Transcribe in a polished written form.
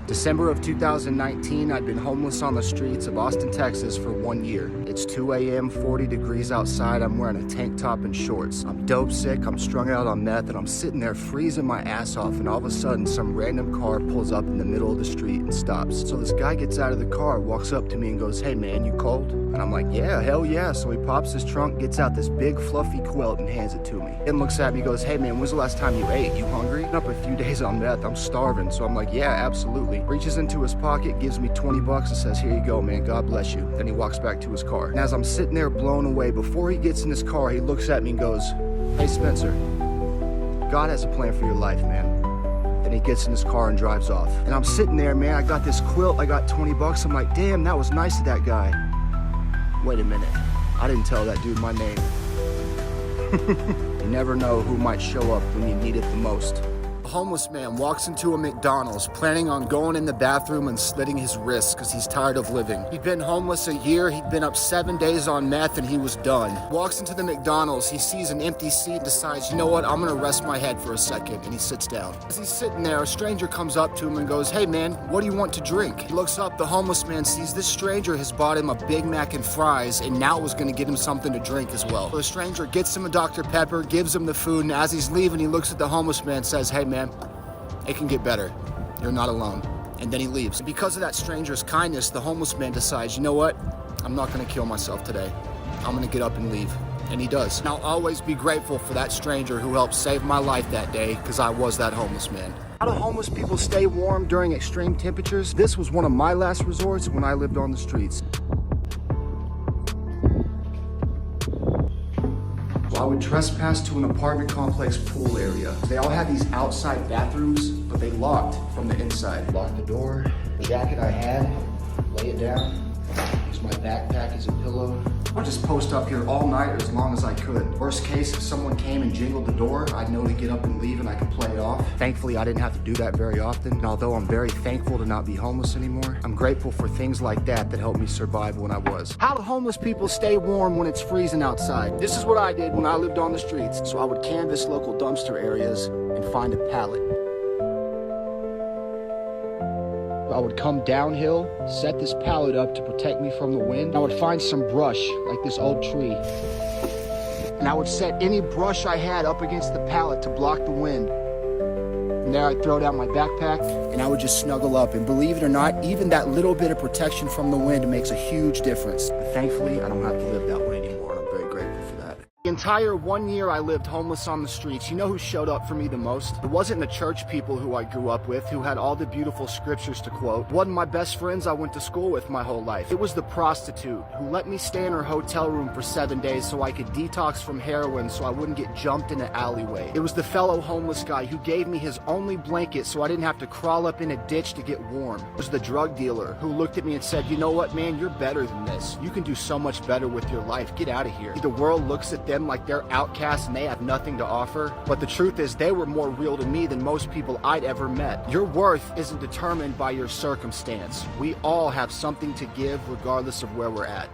December of 2019, I'd been homeless on the streets of Austin, Texas for 1 year. It's 2 a.m., 40 degrees outside, I'm wearing a tank top and shorts. I'm dope sick, I'm strung out on meth, and I'm sitting there freezing my ass off, and all of a sudden some random car pulls up in the middle of the street and stops. So this guy gets out of the car, walks up to me and goes, "Hey man, you cold?" And I'm like, "Yeah, hell yeah." So he pops his trunk, gets out this big fluffy quilt and hands it to me. Then looks at me and goes, "Hey man, when's the last time you ate? You hungry?" Been up a few days on meth, I'm starving. So I'm like, "Yeah, absolutely." Reaches into his pocket, gives me 20 bucks and says, "Here you go, man, God bless you." Then he walks back to his car. And as I'm sitting there blown away, before he gets in his car, he looks at me and goes, "Hey Spencer, God has a plan for your life, man." Then he gets in his car and drives off. And I'm sitting there, man, I got this quilt, I got 20 bucks. I'm like, damn, that was nice of that guy. Wait a minute, I didn't tell that dude my name. You never know who might show up when you need it the most. A homeless man walks into a McDonald's planning on going in the bathroom and slitting his wrists because he's tired of living. He'd been homeless a year, he'd been up 7 days on meth, and he was done. Walks into the McDonald's, he sees an empty seat and decides, you know what, I'm gonna rest my head for a second, and he sits down. As he's sitting there, a stranger comes up to him and goes, "Hey man, what do you want to drink?" He looks up, the homeless man sees this stranger has bought him a Big Mac and fries, and now was gonna get him something to drink as well. So the stranger gets him a Dr. Pepper, gives him the food, and as he's leaving, he looks at the homeless man and says, "Hey man, it can get better. You're not alone." And then he leaves. And because of that stranger's kindness, the homeless man decides, you know what? I'm not gonna kill myself today. I'm gonna get up and leave. And he does. And I'll always be grateful for that stranger who helped save my life that day, because I was that homeless man. How do homeless people stay warm during extreme temperatures? This was one of my last resorts when I lived on the streets. I would trespass to an apartment complex pool area. They all had these outside bathrooms, but they locked from the inside. Lock the door, the jacket I had, lay it down, use my backpack as a pillow. I would just post up here all night or as long as I could. Worst case, if someone came and jingled the door, I'd know to get up and leave and I could play it off. Thankfully, I didn't have to do that very often. And although I'm very thankful to not be homeless anymore, I'm grateful for things like that that helped me survive when I was. How do homeless people stay warm when it's freezing outside? This is what I did when I lived on the streets. So I would canvass local dumpster areas and find a pallet. I would come downhill, set this pallet up to protect me from the wind. I would find some brush, like this old tree. And I would set any brush I had up against the pallet to block the wind. And there I'd throw down my backpack, and I would just snuggle up. And believe it or not, even that little bit of protection from the wind makes a huge difference. But thankfully, I don't have to live that way anymore, and I'm very grateful for that. The entire 1 year I lived homeless on the streets, you know who showed up for me the most? It wasn't the church people who I grew up with, who had all the beautiful scriptures to quote. It wasn't my best friends I went to school with my whole life. It was the prostitute who let me stay in her hotel room for 7 days so I could detox from heroin so I wouldn't get jumped in an alleyway. It was the fellow homeless guy who gave me his only blanket so I didn't have to crawl up in a ditch to get warm. It was the drug dealer who looked at me and said, you know what, man, you're better than this. You can do so much better with your life. Get out of here. The world looks at them like they're outcasts and they have nothing to offer. But the truth is they were more real to me than most people I'd ever met. Your worth isn't determined by your circumstance. We all have something to give regardless of where we're at.